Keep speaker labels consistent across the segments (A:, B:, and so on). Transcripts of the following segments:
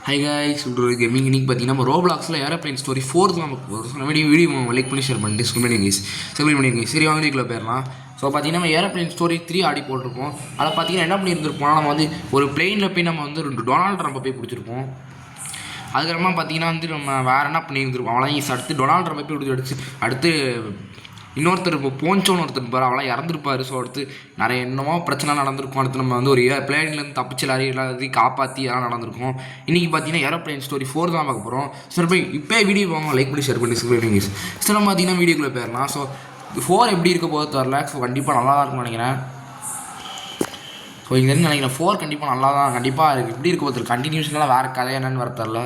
A: High guys சொல்கிற gaming இன்றைக்கி பார்த்தீங்கன்னா நம்ம ரோப்ளாக்ஸில் ஏரோப்ளைன் ஸ்டோரி 4 நம்ம சொன்ன வீடியோ லைக் பண்ணி ஷேர் பண்ணிட்டு ஸ்கிரீன் பண்ணிங்க சரி வாங்க வீடியோக்குள்ள போயிடலாம். ஸோ பார்த்தீங்கன்னா நம்ம ஏரோப்ளைன் ஸ்டோரி 3 ஆடி போட்டிருப்போம். அதை பார்த்தீங்கன்னா என்ன பண்ணியிருந்திருப்போம், நம்ம வந்து ஒரு பிளெயினில் போய் நம்ம வந்து 2 டொனால்ட் ட்ரம்பை போய் பிடிச்சிருப்போம். அதுக்கப்புறமா பார்த்தீங்கன்னா வந்து நம்ம வேறு என்ன பண்ணியிருந்திருப்போம், அவளாம் அடுத்து டொனால்ட் ட்ரம்பை போய் பிடிச்சி அடுத்து இன்னொருத்தர் இப்போ போஞ்சோன்னு ஒருத்தர் இருப்பார், அவளாம் இறந்துருப்பார். ஸோ அடுத்து நிறைய என்னமோ பிரச்சனை நடந்திருக்கும். அடுத்து நம்ம வந்து ஒரு பிளேன்லேருந்து தப்பிச்சு எல்லாத்தையும் காப்பாற்றி எல்லாம் நடந்திருக்கும். இன்றைக்கி பார்த்தீங்கன்னா ஏரோப்ளைன் ஸ்டோரி 4 தான் பார்க்க போகிறோம். ஸோ போய் இப்போ வீடியோ வாங்க, லைக் பண்ணி ஷேர் பண்ணி சொல்லிடுங்க. ஸோ நம்ம பார்த்தீங்கன்னா வீடியோக்குள்ளே போயிடலாம். ஸோ 4 எப்படி இருக்க போது தெரில. ஸோ கண்டிப்பாக நல்லா தான் இருக்கும்னு நினைக்கிறேன். ஸோ இங்கேருந்து நினைக்கிறேன் 4 கண்டிப்பாக நல்லா தான் கண்டிப்பாக எப்படி இருக்க போது. கண்டினியூஷனெலாம் வேறு கதை என்னன்னு வர தெரில,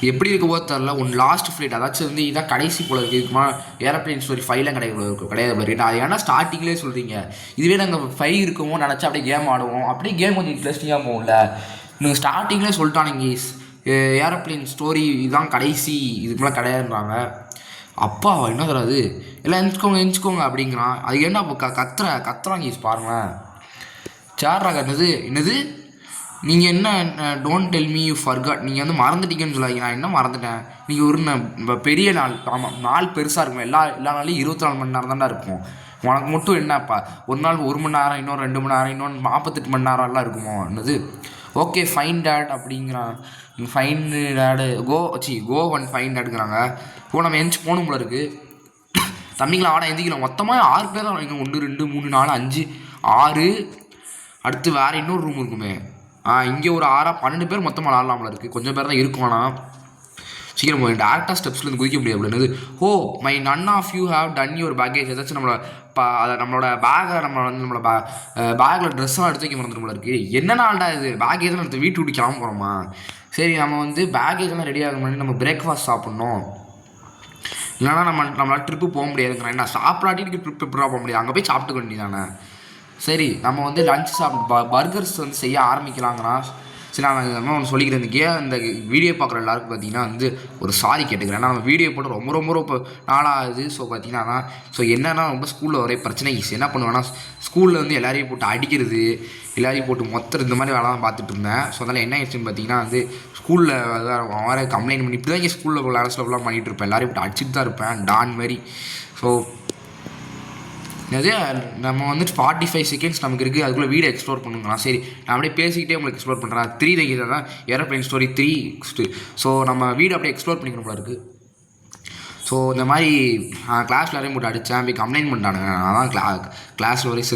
A: எப்படி இருக்க போது தெரில. ஒன் லாஸ்ட் ஃப்ளைட் அதாச்சும் வந்து இதான் கடைசி போல இருக்குது. இதுக்குமா ஏரோப்ளைன் ஸ்டோரி 5லாம் கிடையாது போல இருக்குது. அது ஏன்னா ஸ்டார்டிங்லேயே சொல்கிறீங்க. இதுவே நாங்கள் 5 இருக்கவும் நினச்சா அப்படியே கேம் ஆடுவோம், அப்படியே கேம் கொஞ்சம் இன்ட்ரெஸ்டிங்காக போகும்ல. நீங்கள் ஸ்டார்டிங்லேயே சொல்லிட்டானுங்க ஏரோப்ளைன் ஸ்டோரி இதுதான் கடைசி, இதுக்கு மேலே கிடையாதுன்றாங்க. அப்பா என்ன தராது எல்லாம் எஞ்சிக்கோங்க அப்படிங்கிறான். அது என்ன இப்போ கத்துறாங்க பாருங்களேன். சேர்றாங்க என்னது நீங்கள் என்ன don't tell me you forgot, நீங்கள் வந்து மறந்துட்டீங்கன்னு சொல்லாதீங்க. நான் என்ன மறந்துட்டேன், நீங்கள் ஒரு பெரிய நாள், ஆமாம் நாள் பெருசாக இருக்கும். எல்லா நாளையும் 24 மணி நேரம் தான்டா இருக்கும். உனக்கு மட்டும் என்னப்பா ஒரு நாள் 1 மணி நேரம், இன்னொரு 2 மணி நேரம், இன்னொன்று 48 மணி நேரம்லாம் இருக்குமோ என்னது. ஓகே ஃபைன் டேட் அப்படிங்கிறான். Fine dad go one fine டேடுங்கிறாங்க. நம்ம எஞ்சி போகணும் போல இருக்குது. தம்பிங்களா ஆடா எந்திக்கலாம். மொத்தமாக 6 பேர் தான். 1 2 3 4 5 6. அடுத்து வேறு இன்னொரு ரூம் இருக்குமே. இங்கே ஒரு 12 பேர் மொத்தமாக விளாட்லாமல் இருக்குது. கொஞ்சம் பேர் தான் இருக்கும். ஆனால் சீக்கிரம் போய் டேரக்டாக ஸ்டெப்ஸ்லேருந்து குதிக்க முடியாது. என்னது my none of you have done your package. ஏதாச்சும் நம்மளோட பேக்கை நம்மளோட பேக்கில் ட்ரெஸ்ஸெல்லாம் எடுத்து வைக்க மறந்துடும் போல இருக்குது. என்ன நாள்டா இது, பேக்கேஜெல்லாம் எடுத்து வீட்டு விட்டு கிளம்ப போகிறோமா. சரி நம்ம வந்து பேக்கேஜெல்லாம் ரெடி ஆக முன்னாடி நம்ம பிரேக்ஃபாஸ்ட் சாப்பிட்ணும், இல்லைனா நம்மளால் ட்ரிப்பு போக முடியாதுங்கிறேன். என்ன சாப்பிடாட்டி ட்ரிப்பு ப்ரிப்பராக போக முடியாது, அங்கே போய் சாப்பிட்டுக்க வேண்டியதானே. சரி நம்ம வந்து லஞ்ச் பர்கர்ஸ் வந்து செய்ய ஆரம்பிக்கலாங்கன்னா. சரி நான் ஒன்று சொல்லிக்கிறேன். இந்த வீடியோ பார்க்குற எல்லாருக்கும் பார்த்தீங்கன்னா வந்து ஒரு சாரி கேட்டுக்கிறேன். ஏன்னா நம்ம வீடியோ போட்டு ரொம்ப நாளாகுது. ஸோ பார்த்தீங்கன்னா என்னென்னா ரொம்ப ஸ்கூலில் ஒரே பிரச்சனை. என்ன பண்ணுவேன்னா ஸ்கூலில் வந்து எல்லாரையும் போட்டு அடிக்கிறது, எல்லாரையும் போட்டு மொத்தம் இந்த மாதிரி வேலை தான் பார்த்துட்டு இருந்தேன். ஸோ அதனால் என்ன ஆயிடுச்சுன்னு பார்த்தீங்கன்னா வந்து ஸ்கூலில் வேறு கம்ப்ளைண்ட் பண்ணி இப்படி தான் இங்கே ஸ்கூலில் விளாட்லாம் பண்ணிகிட்டு இருப்பேன். எல்லாரையும் போட்டு அடிச்சுட்டு தான் இருப்பேன் டான் மாதிரி. ஸோ அதே நம்ம வந்து 45 செகண்ட்ஸ் நமக்கு இருக்குது, அதுக்குள்ளே வீடியோ எக்ஸ்ப்ளோர் பண்ணுங்களா. சரி நான் அப்படியே பேசிக்கிட்டே உங்களுக்கு எக்ஸ்ப்ளோர் பண்ணுறேன். 3 தான் ஏரோப்ளைன் ஸ்டோரி 3. ஸோ நம்ம வீடியோ அப்படியே எக்ஸ்ப்ளோர் பண்ணிக்கணும் போல இருக்குது. ஸோ இந்த மாதிரி கிளாஸில் வரையும் போட்டு அடித்தேன், போய் கம்ப்ளைண்ட் பண்ணிட்டானுங்க. நான் தான் கிளாஸில் வரையும்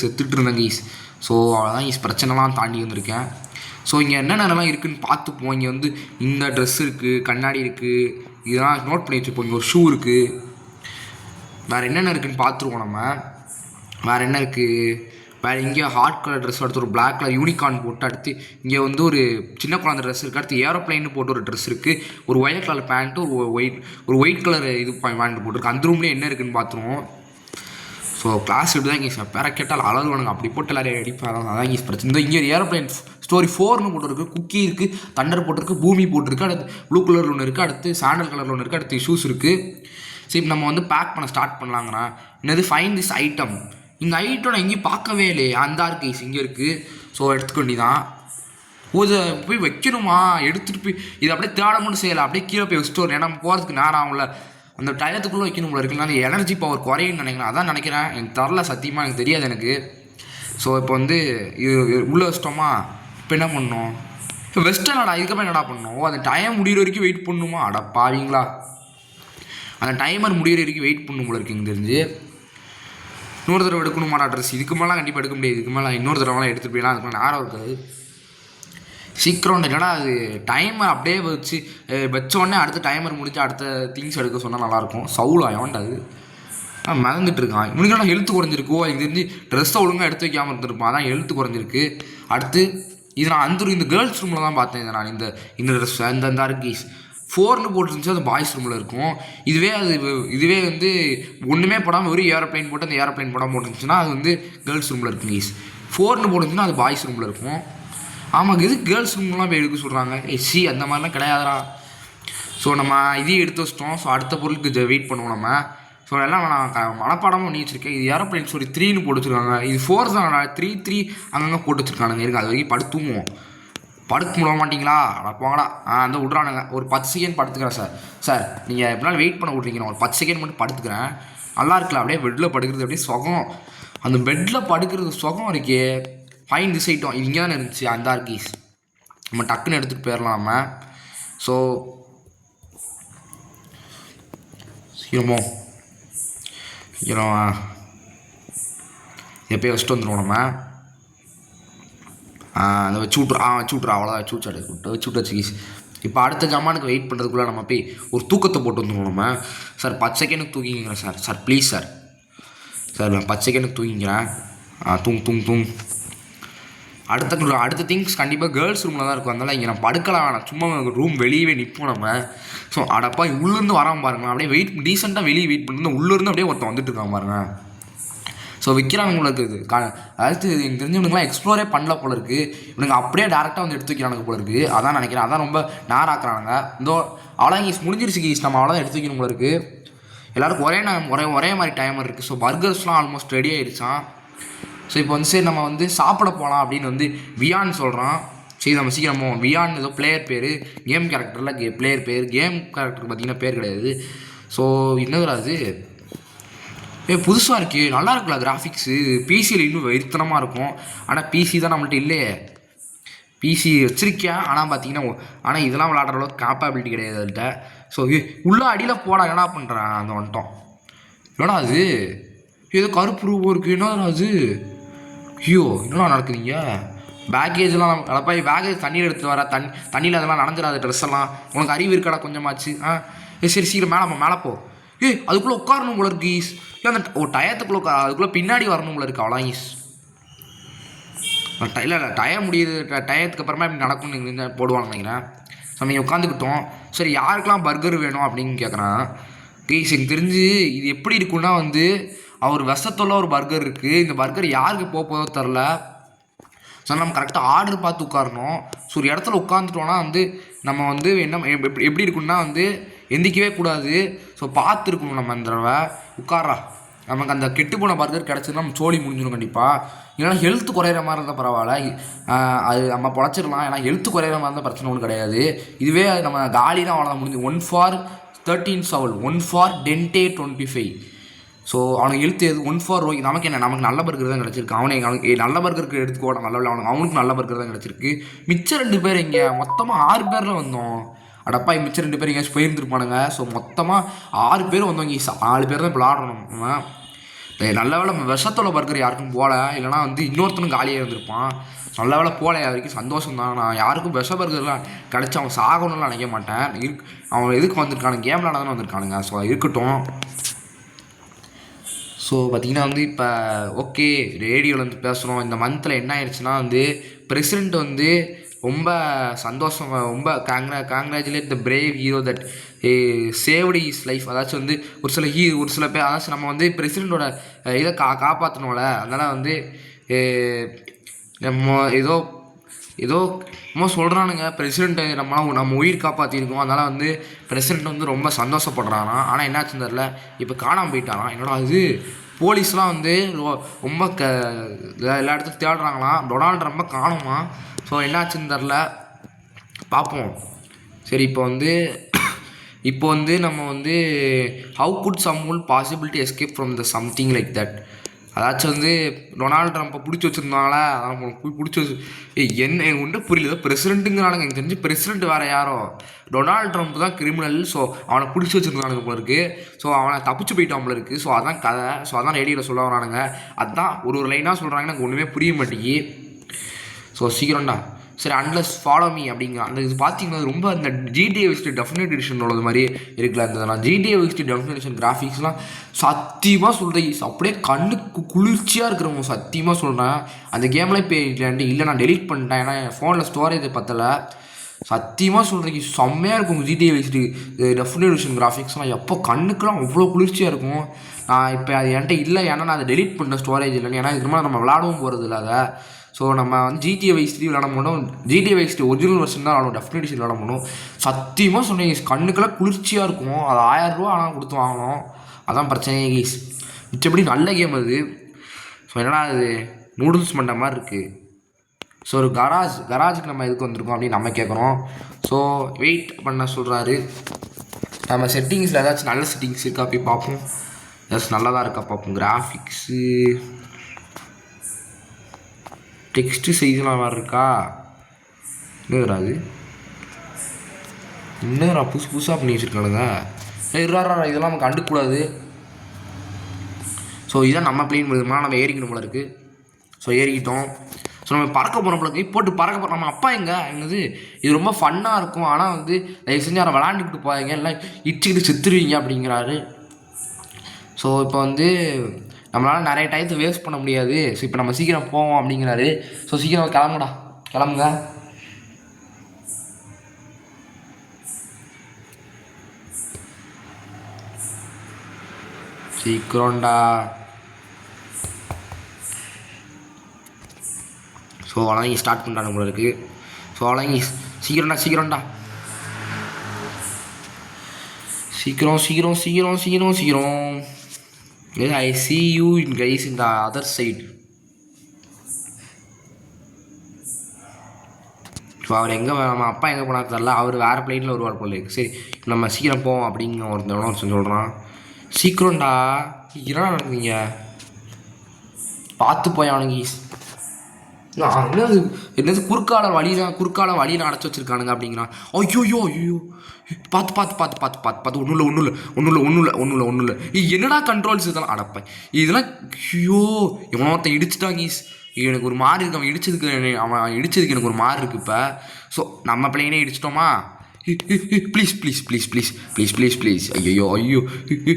A: செத்துட்டு இருந்தேங்க ஈஸ். ஸோ அவ்வளோதான் ஈஸ், பிரச்சனைலாம் தாண்டி வந்திருக்கேன். ஸோ இங்கே என்னென்னலாம் இருக்குதுன்னு பார்த்துப்போம். இங்கே வந்து இந்த ட்ரெஸ் இருக்குது, கண்ணாடி இருக்குது, இதெல்லாம் நோட் பண்ணி வச்சுப்போம். இங்கே ஒரு ஷூ இருக்குது. வேறு என்னென்ன இருக்குதுன்னு பார்த்துருவோம். நம்ம வேறு என்ன இருக்குது, வேறு இங்கே ஹாட் கலர் ட்ரெஸ், அடுத்து ஒரு பிளாக் கலர் யூனிகார்ன் போட்டு, அடுத்து இங்கே வந்து ஒரு சின்ன குழந்தை ட்ரெஸ் இருக்குது, அடுத்து ஏரோப்ளைன்னு போட்டு ஒரு ட்ரெஸ் இருக்குது, ஒரு ஒயிட் கலர் பேண்ட்டு, ஒரு ஒயிட் கலர் இது பேண்ட் போட்டுருக்கு. அந்த ரூம்லேயே என்ன இருக்குதுன்னு பார்த்துருவோம். ஸோ கிளாஸ் இப்படி தான் இங்கே பேர கேட்டால் அழகுவானுங்க, அப்படி போட்டு எல்லாரையும் அடிப்பாங்க. அதான் இங்கே பிரச்சனை. இங்கே ஒரு ஏரோப்ளைன் ஸ்டோரி 4ன்னு போட்டுருக்கு. குக்கி இருக்குது, தண்டர் போட்டிருக்கு, பூமி போட்டிருக்கு, அடுத்து ப்ளூ கலரில் ஒன்று இருக்குது, அடுத்து சாண்டல் கலரில் ஒன்று இருக்குது, அடுத்து ஷூஸ் இருக்குது. சரி நம்ம வந்து பேக் பண்ண ஸ்டார்ட் பண்ணலாங்கண்ணா. என்னது ஃபைன் திஸ் ஐட்டம். இந்த ஐட்டம் நான் எங்கேயும் பார்க்கவே இல்லையே. அந்த இருக்குது இங்கே இருக்குது. ஸோ எடுத்துக்கொண்டி தான் போய் வைக்கணுமா, எடுத்துகிட்டு போய் இதை அப்படியே தேட மட்டும் செய்யலை, அப்படியே கீழே போய் வச்சுட்டு வரணும். ஏன்னா நம்ம போகிறதுக்கு நேரம் ஆகும்ல, அந்த டயத்துக்குள்ளே வைக்கணும் போல இருக்குல்ல. அந்த எனர்ஜி பவர் குறையுன்னு நினைக்கிறேன். அதான் நினைக்கிறேன், எனக்கு தரல சத்தியமாக, எனக்கு தெரியாது எனக்கு. ஸோ இப்போ வந்து இது உள்ளே வச்சிட்டோமா, இப்போ என்ன பண்ணணும், இப்போ வெஸ்டர்னாடா இதுக்கப்புறம் என்னடா பண்ணணும். அந்த டைம் முடிகிற வரைக்கும் வெயிட் பண்ணணுமா, அடப்பாவீங்களா. அந்த டைமர் முடிகிற வரைக்கும் வெயிட் பண்ணணும் போல இருக்குங்க தெரிஞ்சு. இன்னொரு தடவை எடுக்கணுமாடா ட்ரெஸ், இதுக்கு மேலாம் கண்டிப்பாக எடுக்க முடியாது. இதுக்கு மேலே இன்னொரு தடவைலாம் எடுத்துகிட்டு போயிடலாம், அதுக்கு மேலே நேரம் இருக்காது. சீக்கிரம் இல்லைனா அது டைமர் அப்படியே வச்சோடனே அடுத்த டைமர் முடிச்சு அடுத்த திங்ஸ் எடுக்க சொன்னால் நல்லாயிருக்கும். சவுலாயோன்ட்டு அது மறந்துட்டு இருக்கான். இவனுக்கு ஹெல்த் குறைஞ்சிருக்கோ, எனக்கு தெரிஞ்சு ட்ரெஸ்ஸை ஒழுங்காக எடுத்து வைக்காமல் இருந்திருப்பான், அதான் ஹெல்த் குறைஞ்சிருக்கு. அடுத்து இது நான் இந்த கேர்ள்ஸ் ரூமில் தான் பார்த்தேன். நான் இந்த ட்ரெஸ் இந்த அர்கீஸ் 4ன்னு போட்டுருந்துச்சு, அது பாய்ஸ் ரூமில் இருக்கும். இதுவே வந்து ஒன்றுமே போடாமல் வெறும் ஏரோப்ளைன் போட்டு அந்த ஏரோப்ளைன் போடாமல் போட்டுருந்துச்சுன்னா அது வந்து கேர்ள்ஸ் ரூமில் இருக்கும் ஈஸ். 4ன்னு போட்டுருந்துச்சுன்னா அது பாய்ஸ் ரூமில் இருக்கும். ஆமாம், இது கேர்ள்ஸ் ரூம்லாம் போய் எடுக்க சொல்கிறாங்க. அந்த மாதிரிலாம் கிடையாதுடா. ஸோ நம்ம இதையும் எடுத்து வச்சிட்டோம். ஸோ அடுத்த பொருளுக்கு வெயிட் பண்ணுவோம் நம்ம. ஸோ எல்லாம் நான் மனப்பாடமாக பண்ணி வச்சுருக்கேன். இது ஏரோப்ளைன் ஸ்டோரி 3ன்னு போட்டு வச்சுருக்காங்க. இது 4 தான். 3 அங்கங்கே போட்டு வச்சுருக்கானுங்க. இருக்குது அது வரைக்கும் படுத்துவோம். படுக்க முடிய மாட்டிங்களா? போங்கடா. அந்த விட்றானுங்க. ஒரு 10 செகண்ட் படுத்துக்கிறேன் சார். சார் நீங்கள் எப்படினாலும் வெயிட் பண்ண விட்றீங்க. நான் ஒரு 10 செகண்ட் மட்டும் படுத்துக்கிறேன். நல்லா இருக்குல்ல அப்படியே பெட்டில் படுக்கிறது அப்படியே சுகம். அந்த பெட்டில் படுக்கிறது சுகம் இருக்கே. ஃபைன் திஸ் ஐட்டம் இங்கே தானே இருந்துச்சு அந்த ஆர்கீஸ். நம்ம டக்குன்னு எடுத்துகிட்டு போயிடலாம் நம்ம. ஸோ சீக்கிரமோ சீக்கிரம் எப்போயும் வச்சுட்டு வந்துடுவோம் நம்ம. அந்த வச்சு விட்றா அவ்வளோதான். வச்சு வச்சு இப்போ அடுத்த ஜமானுக்கு வெயிட் பண்ணுறதுக்குள்ளே நம்ம போய் ஒரு தூக்கத்தை போட்டு வந்துடுவோம் நம்ம. சார் 10 செகண்டுக்கு தூங்கிக்கிறேன் sir. Sir please sir. Sir நான் 10 செகண்டுக்கு தூங்கிக்கிறேன். தூங். அடுத்த திங்ஸ் கண்டிப்பாக கேர்ள்ஸ் ரூமில் தான் இருக்கும். அதனால் இங்கே நான் படுக்கலாம் வேணாம். சும்மா ரூம் வெளியவே நிற்போம் நம்ம. ஸோ அடப்பா உள்ளேருந்து வராமல் பாருங்களேன். அப்படியே டீசெண்டாக வெளியே வெயிட் பண்ணிட்டு உள்ளேருந்து அப்படியே ஒருத்தன் வந்துட்டு இருக்கான் பாருங்க. ஸோ விற்கிறானுங்களுக்கு இது அதாவது எனக்கு தெரிஞ்சவனுக்குலாம் எக்ஸ்ப்ளோரே பண்ணல போல இருக்குது. இவனுங்க அப்படியே டேரெக்டாக வந்து எடுத்து வைக்கிறானுங்க போல இருக்குது. அதான் நினைக்கிறேன். அதான் ரொம்ப நேராக்குறானுங்க. அவ்வளோ கீஸ் முடிஞ்சிருச்சு கீஸ். நம்ம அவ்வளோதான் எடுத்து வைக்கணும் போல இருக்குது. எல்லாருக்கும் ஒரே மாதிரி டைமர் இருக்குது. ஸோ பர்கர்ஸ்லாம் ஆல்மோஸ்ட் ரெடி ஆகிடுச்சான். ஸோ இப்போ வந்து சரி நம்ம வந்து சாப்பிட போகலாம் அப்படின்னு வந்து வியான்னு சொல்கிறான். சரி நம்ம சீக்கிரமோ வியான் ஏதோ பிளேயர் பேர், கேம் கேரக்டரில் பிளேயர் பேர், கேம் கேரக்டர் பார்த்திங்கன்னா பேர் கிடையாது. ஸோ என்னதுடா அது புதுசாக இருக்குது. நல்லா இருக்குல்ல கிராஃபிக்ஸு. பிசியில் இன்னும் வெறித்தனமாக இருக்கும். ஆனால் பிசி தான் நம்மள்ட்ட இல்லையே. பிசி வச்சுருக்கேன் ஆனால் இதெல்லாம் விளாட்ற அளவுக்கு கேப்பபிலிட்டி கிடையாது அதுகிட்ட. ஸோ உள்ளே அடியில் போடா என்னடா பண்ணுறேன் அந்த வந்துட்டோம். என்னடா அது ஏதோ கருப்பு ரூபம் இருக்குது. என்னடா அது? என்னடா நடக்குதுங்க? பேக்கேஜெலாம் அப்பா பேக்கேஜ் தண்ணியில் எடுத்துகிட்டு வர தண்ணியில் அதெல்லாம் நடந்துடாது. ட்ரெஸ் எல்லாம் உனக்கு அறிவு இருக்காடா கொஞ்சமாச்சு? சரி சீக்கிரம் மேலே போ. அதுக்குள்ளே உட்காரணும் போல இருக்கு ஈஸ். அந்த டயத்துக்குள்ளே அதுக்குள்ளே பின்னாடி வரணும் போல இருக்கு. அவ்வளோ ஈஸ். இல்லை டயம் முடியுது. டயத்துக்கு அப்புறமா இப்படி நடக்கும்னு போடுவாங்க நினைக்கிறேன். நம்ம உட்காந்துக்கிட்டோம். சரி யாருக்கெல்லாம் பர்கர் வேணும் அப்படின்னு கேட்குறான் ஈஸ். எனக்கு தெரிஞ்சு இது எப்படி இருக்குன்னா வந்து அவர் விஷத்துள்ள ஒரு பர்கர் இருக்குது. இந்த பர்கர் யாருக்கு போதோ தெரில. ஸோ நம்ம கரெக்டாக ஆர்டர் பார்த்து உட்காரணும். ஸோ ஒரு இடத்துல உட்காந்துட்டோன்னா வந்து நம்ம வந்து என்ன எப்படி இருக்குன்னா வந்து எந்திக்கவே கூடாது. ஸோ பார்த்து இருக்கணும் நம்ம அந்த தடவை உட்காரா. நமக்கு அந்த கெட்டு போன பர்கர் கிடச்சதுன்னா நம்ம சோழி முடிஞ்சிடும் கண்டிப்பாக. இல்லைனா ஹெல்த் குறையிற மாதிரி இருந்தால் பரவாயில்ல. அது நம்ம பொழைச்சிடலாம். ஏன்னா ஹெல்த் குறையிற மாதிரி இருந்தால் பிரச்சனை ஒன்றும் கிடையாது. இதுவே நம்ம காலி தான் அவ்வளோதான் முடிஞ்சு. 1 for 13 Soul, 1 for Dente 25. So அவனுக்கு எழுத்து எது 1 for நமக்கு என்ன நமக்கு நல்ல பர்கர் தான் கிடச்சிருக்கு. அவனுக்கு நல்ல பர்கருக்கு எடுத்துக்கோட நல்ல அவனுக்கு நல்ல பர்கர் தான் கிடச்சிருக்கு. மிச்சம் 2 பேர் இங்கே மொத்தமாக 6 பேரில் வந்தோம். அடப்பா மிச்சம் 2 பேர் எங்கேயாச்சும் போயிருந்துருப்பானுங்க. ஸோ மொத்தமாக 6 பேர் வந்தவங்க. 4 பேர் தான் இப்போ விளாடணும். நல்ல வேலை விஷத்தோட பர்கர் யாருக்கும் போகல. இல்லைனா வந்து இன்னொருத்தனும் காலியாக இருந்திருப்பான். நல்ல வேலை போகல. வரைக்கும் சந்தோஷம் தான். நான் யாருக்கும் விஷ பர்கர்லாம் கிடச்சி அவன் சாகணும்லாம் நினைக்க மாட்டேன். அவன் எதுக்கு வந்திருக்கானுங்க? கேம் விளாட தானே வந்திருக்கானுங்க. ஸோ இருக்கட்டும். ஸோ பார்த்திங்கன்னா வந்து இப்போ ஓகே ரேடியோவில் வந்து பேசுகிறோம். இந்த மந்தில் என்ன ஆயிடுச்சுன்னா வந்து பிரசிடெண்ட் வந்து ரொம்ப சந்தோஷம், ரொம்ப congratulate the brave hero that saved is life. அதாச்சும் வந்து ஒரு சில பேர் அதாச்சும் நம்ம வந்து பிரசிடெண்ட்டோட இதை காப்பாற்றணும்ல. அதனால் வந்து நம்ம ஏதோ நம்ம சொல்கிறானுங்க பிரசிடெண்ட்டை நம்ம உயிர் காப்பாற்றிருக்கோம். அதனால் வந்து பிரசிடெண்ட் வந்து ரொம்ப சந்தோஷப்படுறானா. ஆனால் என்னாச்சுன்னு தெரில இப்போ காணாமல் போயிட்டானா. என்னடா இது போலீஸ்லாம் வந்து ரொம்ப எல்லா இடத்துக்கும் தேடுறாங்களாம். டொனால்டு ட்ரம்பை காணுமா. ஸோ என்னாச்சுன்னு தெரில பார்ப்போம். சரி இப்போ வந்து நம்ம வந்து how good someone possibility escape from the something like that. அதாச்சும் வந்து டொனால்டு ட்ரம்ப்பை பிடிச்சி வச்சுருந்தாங்களே அதான் போய் பிடிச்சி வச்சு என்ன ஒன்று புரியல. பிரசிடெண்ட்டுங்கிறானுங்க. எனக்கு தெரிஞ்சு பிரசிடெண்ட் வேறு யாரோ டொனால்டு ட்ரம்ப் தான் கிரிமினல். ஸோ அவனை பிடிச்சி வச்சுருந்தானுங்க போல இருக்குது. ஸோ அவனை தப்பிச்சு போயிட்டான் போல இருக்குது. ஸோ அதான் கதை. ஸோ அதான் ரேடியோவில் சொல்ல வரானுங்க. அதுதான் ஒரு லைனாக சொல்கிறாங்க. எனக்கு ஒன்றுமே புரிய மாட்டேங்கி. ஸோ சீக்கிரம்டா. சரி அன்லெஸ் ஃபாலோ மீ அப்படிங்கிறான். அந்த இது பார்த்தீங்கன்னா ரொம்ப அந்த ஜிடிஏ விஸ்ட் டெஃபினட் எடிஷன் உள்ளது மாதிரி இருக்குல்ல. அந்த ஜிடிஏ விஸ்ட் டெஃபினேஷன் கிராஃபிக்ஸ்லாம் சத்தியமாக சொல்கிறேன் அப்படியே கண்ணுக்கு குளிர்ச்சியாக இருக்கிறவங்க சத்தியமாக சொல்கிறேன். அந்த கேம்லாம் இப்போ இல்லை நான் டெலீட் பண்ணிட்டேன். ஏன்னா என் ஃபோனில் ஸ்டோரேஜ் பத்தலை. சத்தியமாக சொல்கிறேன் செம்மையாக இருக்கும் ஜிடிஏ விஸ்ட் டெஃபினட் எடிஷன் கிராஃபிக்ஸ்லாம். எப்போ கண்ணுக்கெலாம் அவ்வளோ குளிர்ச்சியாக இருக்கும். நான் இப்போ அது என்கிட்ட இல்லை. ஏன்னா நான் அதை டெலீட் பண்ண ஸ்டோரேஜ் இல்லைன்னு. ஏன்னா இது மாதிரி நம்ம விளாடவும் போகிறது இல்லை அதை. ஸோ நம்ம வந்து ஜிடிஏ வைஸ் 3 விளாட முடியும். ஜிடிஏ வைஸ் 2 ஒரிஜினல் வெர்ஷன் தான் விளாடும். டெஃபினட் விளாட முடியும். சத்தியமாக சொன்னீங்க கண்ணுக்கெல்லாம் குளிர்ச்சியாக இருக்கும். அது 1000 ரூபா ஆனால் கொடுத்து வாங்கணும். அதான் பிரச்சனையே கீஸ். மிச்சப்படி நல்ல கேம் அது. ஸோ என்னடா அது நூடுல்ஸ் பண்ணுற மாதிரி இருக்குது. ஸோ ஒரு கராஜுக்கு நம்ம எதுக்கு வந்திருக்கோம் அப்படின்னு நம்ம கேட்குறோம். ஸோ வெயிட் பண்ண சொல்கிறாரு. நம்ம செட்டிங்ஸில் ஏதாச்சும் நல்ல செட்டிங்ஸ் இருக்கா போய் பார்ப்போம். ஏதாச்சும் நல்லதாக இருக்கா பார்ப்போம். கிராஃபிக்ஸு, டெக்ஸ்ட்டு சைஸ்லாம் வேறு இருக்கா? இன்னும் வராது. இன்னும் புதுசாக பண்ணி வச்சுருக்கானுங்க. இதெல்லாம் நம்ம கண்டுக்கூடாது. ஸோ இதான் நம்ம பிளேன் விதமாக நம்ம ஏறிக்கணும் போல இருக்குது. ஸோ ஏறிக்கிட்டோம். ஸோ நம்ம பறக்க போகிறோம் போல இருக்குது. போட்டு பறக்க போகிறோம். நம்ம அப்பா என்னது இது ரொம்ப ஃபன்னாக இருக்கும், ஆனால் வந்து தயவு செஞ்சு யாரை விளாண்டுக்கிட்டு போவாங்க, எல்லாம் இடிச்சுக்கிட்டு செத்துருவீங்க அப்படிங்கிறாரு. ஸோ இப்போ வந்து நம்மளால் நிறைய டயத்தை வேஸ்ட் பண்ண முடியாது. ஸோ இப்போ நம்ம சீக்கிரம் போவோம் அப்படிங்கிறாரு. ஸோ சீக்கிரம் கிளம்புங்க. சீக்கிரம்டா. ஸோ அவ்வளோதான் ஸ்டார்ட் பண்ணுறாங்க போல இருக்குது. ஸோ அவ்வளோதான் சீக்கிரம்டா. சீக்கிரம். I see you guys in the other side. So அவர் நம்ம அப்பா எங்கே போனார் தெரில. அவர் வேறு பிளைட்டில் வருவார் போல இருக்குது. சரி நம்ம சீக்கிரம் போவோம் அப்படின்னு ஒருத்தவனும் சொல்கிறான். சீக்கிரம்டா. என்ன நடக்குதுங்க? பார்த்து போய் அவனுங்க. என்னது குறுக்கால வழியில் அடைச்சி வச்சுருக்கானுங்க அப்படிங்கிறான். ஐயோ பார்த்து ஒன்றும் இல்லை. என்னடா கண்ட்ரோல்ஸ் இதெல்லாம் அடப்பேன் இதெல்லாம். ஐயோ இவனை ஒருத்தன் இடிச்சுட்டாங்க. எனக்கு ஒரு மாதிரி இருக்கு. அவன் இடிச்சதுக்கு எனக்கு ஒரு மாதிரி இருக்குது இப்போ. ஸோ நம்ம பிள்ளைனே இடிச்சிட்டோமா? ப்ளீஸ். ஐயோ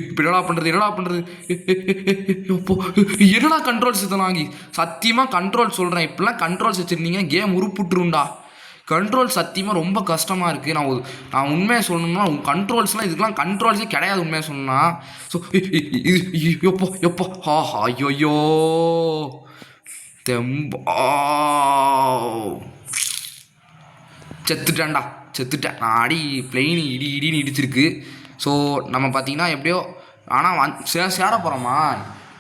A: இப்போ என்னடா பண்ணுறது? என்னடா கண்ட்ரோல்ஸ் இதெல்லாம்? சத்தியமாக கண்ட்ரோல் சொல்கிறேன். இப்படிலாம் கண்ட்ரோல்ஸ் வச்சுருந்தீங்க கேம் உருப்புட்டுருண்டா. கண்ட்ரோல் சத்தியமாக ரொம்ப கஷ்டமாக இருக்குது. நான் உண்மையாக சொல்லணும்னா கண்ட்ரோல்ஸ்லாம் இதுக்கெலாம் கண்ட்ரோல்ஸே கிடையாது உண்மையாக சொல்லணும்னா. ஸோ எப்போ ஐயோ செத்துட்டேன். நான் பிளெயின் இடின்னு இடிச்சிருக்கு. ஸோ நம்ம பார்த்திங்கன்னா எப்படியோ ஆனால் சேர போகிறோமா?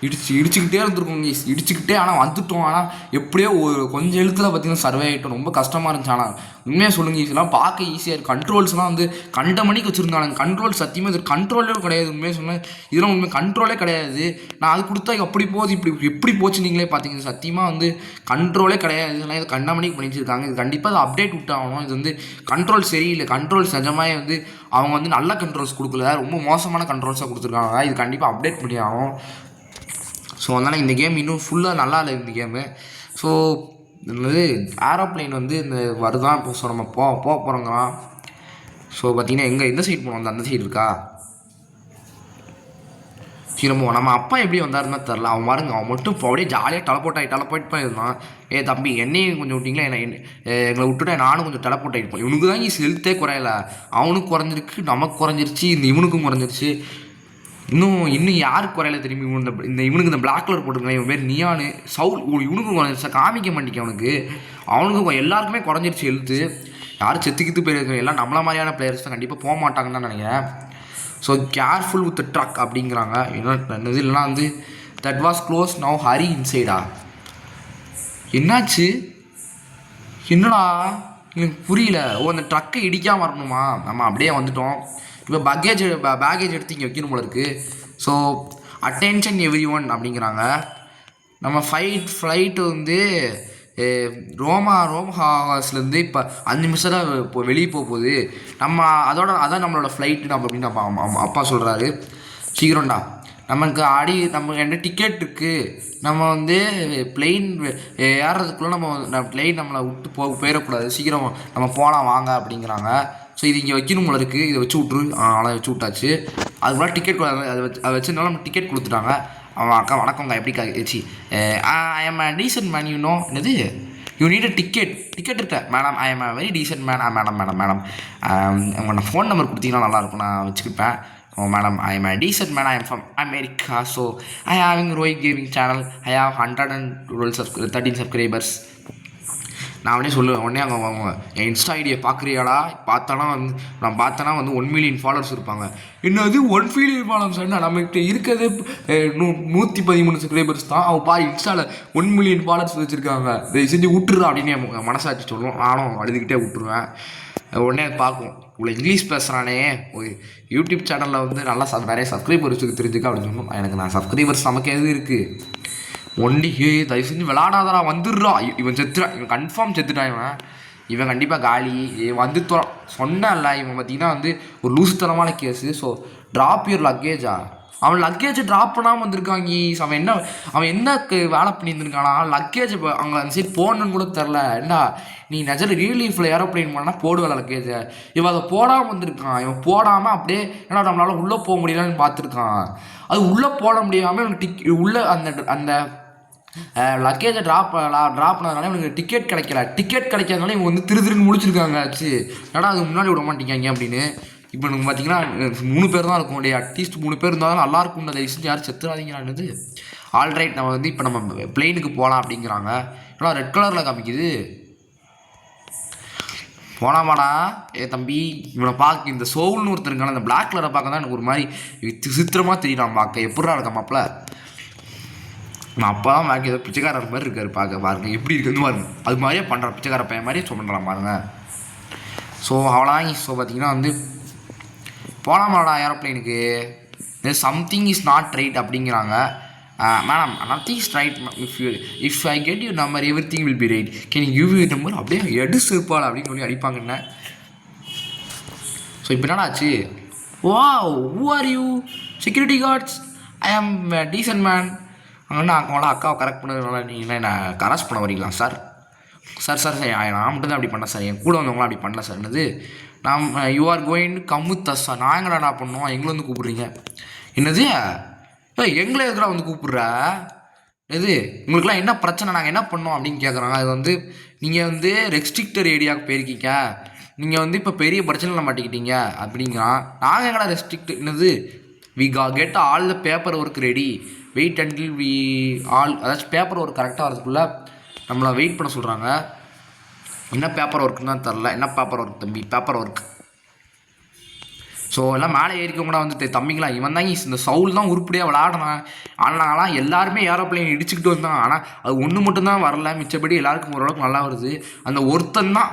A: இடிச்சுக்கிட்டே இருந்திருக்கோங்க. இடிச்சுக்கிட்டே ஆனால் வந்துட்டோம். ஆனால் எப்படியோ ஒரு கொஞ்சம் எழுத்தில் பார்த்திங்கன்னா சர்வே ஆகிட்டோம். ரொம்ப கஷ்டமாக இருந்துச்சு. ஆனால் உண்மையாக சொல்லுங்கள், இதெல்லாம் பார்க்க ஈஸியாக இருக்குது. கண்ட்ரோல்ஸ்லாம் வந்து கண்ட மணிக்கு வச்சுருந்தாங்க. கண்ட்ரோல் சத்தியமாக இது கண்ட்ரோலே கிடையாது. உண்மையாக சொன்னேன் இதெல்லாம் உண்மை கண்ட்ரோலே கிடையாது. நான் அது கொடுத்தா அப்படி போகுது எப்படி போச்சு நீங்களே பார்த்தீங்க. சத்தியமாக வந்து கண்ட்ரோலே கிடையாது. இதெல்லாம் இது கண்ட மணிக்கு பண்ணிச்சிருக்காங்க. இது கண்டிப்பாக அது அப்டேட் விட்டாகணும். இது வந்து கண்ட்ரோல் சரியில்லை. கண்ட்ரோல்ஸ் நிஜமாக வந்து அவங்க வந்து நல்ல கண்ட்ரோல்ஸ் கொடுக்கல, ரொம்ப மோசமான கண்ட்ரோல்ஸாக கொடுத்துருக்காங்க. இது கண்டிப்பாக அப்டேட் பண்ணி ஆகணும். ஸோ அதனால் இந்த கேம் இன்னும் ஃபுல்லாக நல்லா இல்லை இந்த கேமு. ஸோ என்னது ஏரோப்ளைன் வந்து இந்த வருதான். இப்போ ஸோ நம்ம போகிறோங்களாம். ஸோ பார்த்திங்கன்னா எந்த சைடு போனோம்? அந்த சைடு இருக்கா? சரி நம்ம அப்பா எப்படி வந்தாருன்னா தெரில. அவன் பாருங்க, அவன் மட்டும் இப்போ அப்படியே ஜாலியாக டெலப்போர்ட் பண்ணியிருந்தான். தம்பி என்னையும் கொஞ்சம் விட்டிங்களா? எங்களை விட்டுட்டா நானும் கொஞ்சம் டெலப்போர்ட் ஆகிருப்போம். இவனுக்கு தான் ஹெல்த்தே குறையல. அவனுக்கு குறைஞ்சிருக்கு, நமக்கு குறைஞ்சிருச்சு, இந்த இவனுக்கும் குறைஞ்சிருச்சு. இன்னும் யாருக்கு குறையில திரும்பி இவனுக்கு இந்த பிளாக் கலர் போட்டுருக்கேன். இவன் பேர் நியானு இவனுக்கும் குறைஞ்சிருச்சா? காமிக்க மாட்டேங்க அவனுக்கும் எல்லாருக்குமே குறைஞ்சிருச்சு ஹெல்த்து. யாரும் செத்துக்கிட்டு போயிருக்க எல்லாம் நம்மள மாதிரியான பிளேயர்ஸ் தான் கண்டிப்பாக போக மாட்டாங்கன்னு தான் நினைக்கிறேன். ஸோ கேர்ஃபுல் வித் ட்ரக் அப்படிங்கிறாங்க. என்னது இல்லைனா வந்து that was close now Hari இன்சைடா. என்னாச்சு? என்னடா எனக்கு புரியல. அந்த ட்ரக்கை இடிக்காமல் வரணுமா? நம்ம அப்படியே வந்துட்டோம். இப்போ பேகேஜ் எடுத்து இங்கே வைக்கணும் போல இருக்குது. ஸோ அட்டென்ஷன் எவ்ரி ஒன் அப்படிங்கிறாங்க. நம்ம ஃப்ளைட்டு வந்து ரோமாஹாஸ்லேருந்து இப்போ 5 நிமிஷம் இப்போ வெளியே போகுது. அதான் நம்மளோட ஃப்ளைட்டு அப்படின்னு அப்பா சொல்கிறாரு. சீக்கிரம்டா, நமக்கு என்ன டிக்கெட் இருக்குது. நம்ம வந்து பிளெயின் ஏறுறதுக்குள்ளே நம்ம பிளெயின் நம்மளை விட்டு போயிடக்கூடாது. சீக்கிரம் நம்ம போகலாம் வாங்க அப்படிங்கிறாங்க. ஸோ இது இங்கே வைக்கணும் போல இருக்குது. இதை வச்சு விட்ரு. அதெல்லாம் வச்சு விட்டாச்சு. அதுக்குள்ள டிக்கெட் அதை வச்சுருந்தாலும் நம்ம டிக்கெட் கொடுத்துட்டாங்க. அவன் அக்கா வணக்கங்க எப்படிக்கா ஏச்சி I am a decent man என்னது யூ நீட் அ டிக்கெட் இருக்கேன் madam. I am a very decent man. Madam உங்கள் ஃபோன் நம்பர் கொடுத்தீங்கன்னா நல்லாயிருக்கும், நான் வச்சுக்கிப்பேன். Madam I am a decent man. I am from America. So I having Rohit gaming channel. I have 113 subscribers. நான் உடனே சொல்லுவேன். உடனே அவங்க என் இன்ஸ்டா ஐடியை பார்க்குறியாடா, நான் பார்த்தேன்னா வந்து 1 மில்லியன் ஃபாலோவர்ஸ் இருப்பாங்க. என்னது 1 மில்லியன் ஃபாலோவர்ஸ்? என்ன நம்மகிட்ட இருக்கிறது 113 சப்ஸ்கிரைபர்ஸ் தான். அவள் இன்ஸ்டாவில் 1 மில்லியன் ஃபாலோவர்ஸ் வச்சுருக்காங்க, இதை செஞ்சு விட்டுருறா அப்படின்னு என் மனசாட்சி சொல்லுவோம். நானும் அழுதுகிட்டே விட்டுருவேன். உடனே பார்க்கும், இவ்வளோ இங்கிலீஷ் பேசுகிறானே, ஒரு யூடியூப் சேனலில் வந்து நல்லா நிறைய சப்ஸ்கிரைபர்ஸ் தெரிஞ்சுக்க அப்படின்னு சொன்னோம். எனக்கு நான் சப்ஸ்கிரைபர்ஸ் நமக்கு எது இருக்குது, ஒன்லி தயவு செஞ்சு விளாடாதரா, வந்துடுறா, இவன் செத்துறான், இவன் கன்ஃபார்ம் செத்துட்டான், இவன் கண்டிப்பாக காலி வந்து சொன்னல. இவன் பார்த்தீங்கன்னா வந்து ஒரு லூசுத்தனமான கேஸு. ஸோ ட்ராப் யூர் லக்கேஜா, அவன் லக்கேஜை ட்ராப் பண்ணாமல் வந்திருக்காங்க. அவன் என்ன வேலை பண்ணியிருந்துருக்கானா, லக்கேஜ் அங்கே அந்த சைட் போடணுன்னு கூட தெரில. ஏண்டா நீ நிஜம் ரியல் லைஃப்பில் ஏரோப்ளைன் பண்ணால் போடுவேல லக்கேஜை, இவன் அதை போடாமல் வந்திருக்கான். இவன் போடாமல் அப்படியே ஏன்னா நம்மளால் உள்ளே போக முடியலன்னு பார்த்துருக்கான். அது உள்ளே போட முடியாமல் இவனுக்கு உள்ளே அந்த லக்கேஜை ட்ராப் பண்ணதுனால இவனுக்கு டிக்கெட் கிடைக்காதனால இவங்க வந்து திருன்னு முடிச்சிருக்காங்க. ஆச்சு ஏன்னா அது முன்னாடி விட மாட்டேங்காங்க அப்படின்னு. இப்போ எனக்கு பார்த்தீங்கன்னா 3 பேர் தான் இருக்கும். அட்லீஸ்ட் 3 பேர் இருந்தாலும் நல்லா இருக்கும். அதை செஞ்சு யாரும் செத்துறாதீங்களான்னு. ஆல்ரைட், நம்ம வந்து இப்போ நம்ம பிளெயினுக்கு போகலாம் அப்படிங்கிறாங்க. ஏன்னா ரெட் கலரில் காமிக்குது. போனாமாடா தம்பி, இவனை பார்க்க இந்த சோல்னு ஒருத்தருக்கான அந்த பிளாக் கலரை பார்க்க தான் எனக்கு ஒரு மாதிரி விசித்திரமாக தெரியும். பார்க்க எப்படா இருக்க மாப்பிள்ள, நான் அப்போ தான் பார்க்க ஏதோ பிச்சைக்காரர் மாதிரி இருக்காரு. பாருங்க எப்படி இருக்குன்னு பாருங்க. அது மாதிரியே பண்ணுறான், பிச்சைக்கார பையன் மாதிரியே பண்ணுறான் பாருங்க. ஸோ அவ்வளோதான். ஸோ பார்த்தீங்கன்னா வந்து போகலாமாடா ஏரோப்ளைனுக்கு, சம்திங் இஸ் நாட் ரைட் அப்படிங்கிறாங்க. Madam nothing is right, if I get you number everything will be right, can you give you number, அப்படியே எடுத்து இருப்பாள் அப்படின்னு சொல்லி அடிப்பாங்கண்ணே. ஸோ இப்போ என்னடா ஆச்சு? Wow, who are you? Security guards, I am decent man. அங்கன்னா அக்காவை கரெக்ட் பண்ணதுனால நீங்கள் என்ன அரெஸ்ட் பண்ண வரீங்களா சார்? சார் நான் மட்டும் தான் அப்படி பண்ணேன் சார், என் கூட வந்தவங்களாம் அப்படி பண்ணல சார். என்னது நான் you are going come with us sir. நான் எங்கடா பண்ணோம், எங்களை வந்து கூப்பிட்றீங்க? என்னது எங்களை எதுக்குடா வந்து கூப்பிட்ற? இது உங்களுக்குலாம் என்ன பிரச்சனை, நாங்கள் என்ன பண்ணோம் அப்படின்னு கேட்குறாங்க. அது வந்து நீங்கள் வந்து ரெஸ்ட்ரிக்டட் ஏரியாவுக்கு போயிருக்கீங்க, நீங்கள் வந்து இப்போ பெரிய பிரச்சனையில் மாட்டிக்கிட்டீங்க அப்படிங்கிறான். நாங்கள் எங்கடா ரெஸ்ட்ரிக்ட், என்னது we get all the paperwork ready, wait until we all, அதாச்சும் பேப்பர் ஒர்க் கரெக்டாக வரதுக்குள்ளே நம்மளை வெயிட் பண்ண சொல்கிறாங்க. என்ன பேப்பர் ஒர்க்குன்னு தான் தெரில. என்ன பேப்பர் ஒர்க் தம்பி? Paper work. ஸோ எல்லாம் மேலே ஏறிக்கவங்க கூட வந்து தம்பிங்களா, இவன் தாங்க இந்த சவுல் தான் உருப்படியாக விளாடணும். ஆனால் எல்லாருமே ஏரோப்ளைன் இடிச்சுக்கிட்டு வந்தாங்க. ஆனால் அது ஒன்று மட்டும்தான் வரல, மிச்சப்படி எல்லாருக்கும் ஓரளவுக்கு நல்லா வருது. அந்த ஒருத்தன் தான்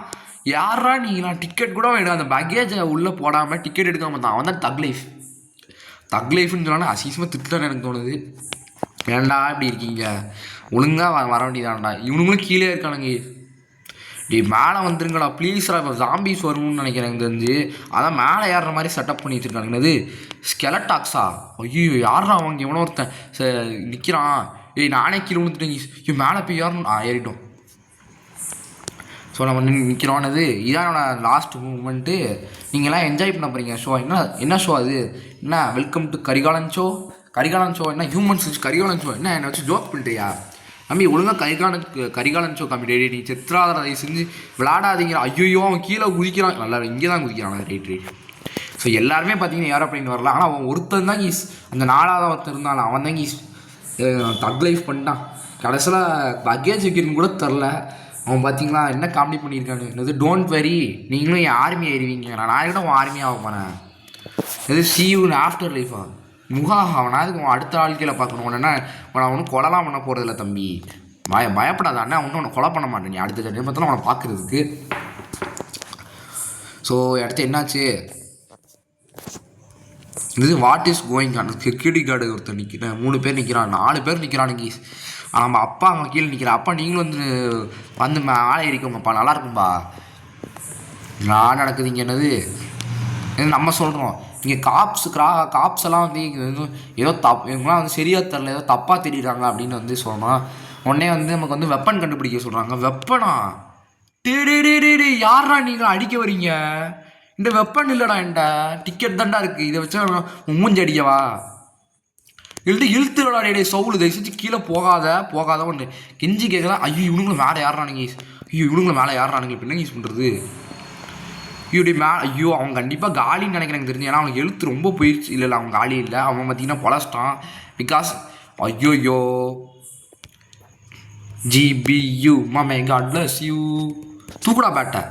A: யாரா நீங்களாம் டிக்கெட் கூட வேணும், அந்த பேக்கேஜை உள்ளே போடாமல் டிக்கெட் எடுக்காமல் தான் அவன் தான் தக் லைஃப்னு சொன்னாலும் அசீசமாக திட்டுதான் எனக்கு தோணுது. ஏன்டா இப்படி இருக்கீங்க, ஒழுங்காக வர வேண்டியதான்டா. இவனுங்களும் கீழே இருக்கானுங்க. மேலே வந்துருங்களா ப்ளீஸ்ரா, இப்போ ஜாம்பிஸ் வரும்னு நினைக்கிறேன் எனக்கு தெரிஞ்சு. அதான் மேலே ஏறுற மாதிரி செட்டப் பண்ணி வச்சுருக்காங்க. என்னது ஸ்கெலட்டாக்ஸா? ஐயோ யாரா அவங்க, எவனோ ஒருத்தன் நிற்கிறான். நானே கீழே விழுந்துட்டேங்க. மேலே போய் ஏறணும். ஏறிட்டோம். ஸோ நம்ம நிற்கிறோன்னது இதான் என்னோட லாஸ்ட் மூமெண்ட்டு. நீங்கள்லாம் என்ஜாய் பண்ண போகிறீங்க. ஷோ என்ன ஷோ அது? என்ன வெல்கம் டு கரிகாலன் ஷோ? என்ன ஹியூமன்ஸ் கரிகாலன் ஷோ? என்ன வச்சு ஜோக் பண்ணுறியா தம்பி? ஒழுங்காக கரிகாலன் ஷோ காமி. நீ சித்ராதரை அதை செஞ்சு விளாடாதீங்க. ஐயோ அவன் கீழே குதிக்கிறான். நல்லா இங்கே தான் குதிக்கிறான். ரைட். ஸோ எல்லாருமே பார்த்தீங்கன்னா ஏரோப்ளைன் வரல. ஆனால் அவன் ஒருத்தன் தான் அந்த 4ஆவது ஒருத்தர் இருந்தாலும் அவன் தான் தக் லைஃப் பண்ணிட்டான். கடைசியில் லக்கேஜ் வைக்கிறன்னு கூட தெரில. அவன் பார்த்தீங்களா என்ன காமெடி பண்ணியிருக்கானு. என்னது டோன்ட் வெரி, நீங்களும் என் ஆர்மி ஆயிடுவீங்க, நான் கூட உன் ஆர்மியாக போகிறேன். இது சீவன் ஆஃப்டர் லைஃபா அவனா அதுக்கு உன் அடுத்த வாழ்க்கையில் பார்க்கணும். உடனே உன்னை ஒன்றும் கொலைலாம் பண்ண போகிறதில்ல தம்பி, பயப்படாத அண்ணா, ஒன்றும் உன்னை கொலை பண்ண மாட்டேன். நீ அடுத்த ஜென்மத்தில் அவனை பார்க்குறதுக்கு. ஸோ அடுத்து என்னாச்சு? இது what is going on? Security guard ஒருத்தர் நிற்கிறேன், 3 பேர் நிற்கிறான், 4 பேர் நிற்கிறானுங்க. நம்ம அப்பா அங்கே கீழே நிற்கிறேன். அப்பா நீங்களும் வந்து மேலே ஏறிக்கோங்கப்பா, நல்லா இருக்கும்பா. நான் நடக்குதுங்க. என்னது நம்ம சொல்கிறோம் இங்கே காப்ஸ் எல்லாம் வந்து ஏதோ இவங்களாம் வந்து சரியாக தெரில, ஏதோ தப்பாக தெரியுறாங்க அப்படின்னு வந்து சொல்கிறோம். உடனே வந்து நமக்கு வந்து வெப்பன் கண்டுபிடிக்க சொல்கிறாங்க. வெப்பனா? டே யாரா நீங்கள் அடிக்க வரீங்க? இந்த வெப்பன் இல்லைடா, என்கிட்ட டிக்கெட் தான்டா இருக்குது, இதை வச்சு மூஞ்சி அடிக்கவா? இழுத்து விளாடே சவுளு, தயவுச்சு கீழே போகாத ஒன்று கெஞ்சி கேட்கலாம். ஐயோ இவனுங்களும் மேலே யாரானுங்க, இப்போ என்ன யூஸ் பண்ணுறது? ஐயோ அவன் கண்டிப்பாக காலின்னு நினைக்கிறேன் தெரிஞ்சு. ஏன்னா அவனுக்கு எழுத்து ரொம்ப போயிடுச்சு. இல்லை அவன் காலி இல்லை, அவன் பார்த்தீங்கன்னா பொழச்சிட்டான். பிகாஸ் ஐயோ GBU மாமே காட் பிளஸ் யூ. தூக்குடா பேட்டை.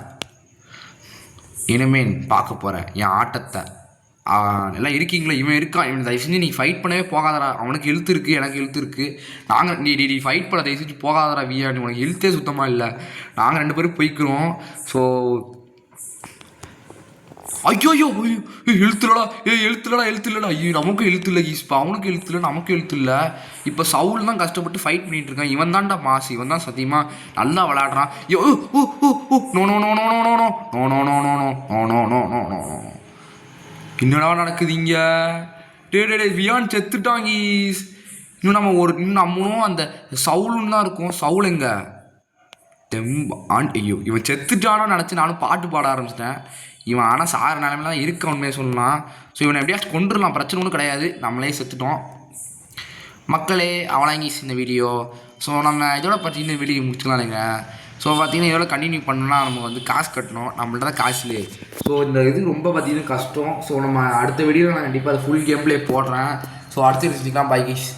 A: இனிமேல் பார்க்க போகிறேன் என் ஆட்டத்தை. எல்லாம் இருக்கீங்களா? இவன் இருக்கான். இவன் தயவு செஞ்சு நீ ஃபைட் பண்ணவே போகாதடா. அவனுக்கு எழுத்து இருக்குது, எனக்கு எழுத்து இருக்குது. நாங்கள் நீ ஃபைட் பண்ண தயவு செஞ்சு போகாதடா வியா. நீ உனக்கு எழுத்தே சுத்தமாக இல்லை. நாங்கள் 2 பேரும் போய்க்கிறோம். ஸோ ஐயோ எழுத்துலடா. எழுத்து இல்லைடா. ஐயோ நமக்கும் எழுத்து இல்லை ஈஸ்பா. அவனுக்கு எழுத்து இல்லை, நமக்கு எழுத்து இல்லை. இப்போ சவுல் தான் கஷ்டப்பட்டு ஃபைட் பண்ணிட்டு இருக்கான். இவன் தான்டா மாசு. இவன் தான் சத்தியமாக நல்லா விளையாடுறான். Yo oh oh oh no no no no no no no no no no no no no no no no no. என்னடா நடக்குதுங்க? டே வியான் செத்துட்டாங்க. இன்னும் நம்மளும் அந்த சவுலுன்னு தான் இருக்கும். சவுல் எங்க ஐயோ இவன் செத்துட்டானோ நினச்சி நானும் பாட்டு பாட ஆரம்பிச்சிட்டேன். இவன் ஆனால் சாகிற நிலைமையில தான் இருக்க உண்மையை சொல்லலாம். ஸோ இவனை எப்படியாச்சும் கொண்டுடலாம், பிரச்சனை ஒன்றும் கிடையாது. நம்மளே செத்துட்டோம் மக்களே. அவளாங்கி இந்த வீடியோ. ஸோ நம்ம இதோட பார்த்தீங்கன்னா வீடியோ முடிச்சுக்கலாம் இல்லைங்க. ஸோ பார்த்தீங்கன்னா இதோட கண்டினியூ பண்ணணும்னா நம்ம வந்து காசு கட்டணும். நம்மள்ட்ட தான் காசு இல்லையே. ஸோ இந்த இது ரொம்ப பார்த்தீங்கன்னா கஷ்டம். ஸோ நம்ம அடுத்த வீடியோவில் நான் கண்டிப்பாக அதை ஃபுல் கேம் ப்ளே போடுறேன். ஸோ அடுத்த செஞ்சுக்கலாம். Bye guys.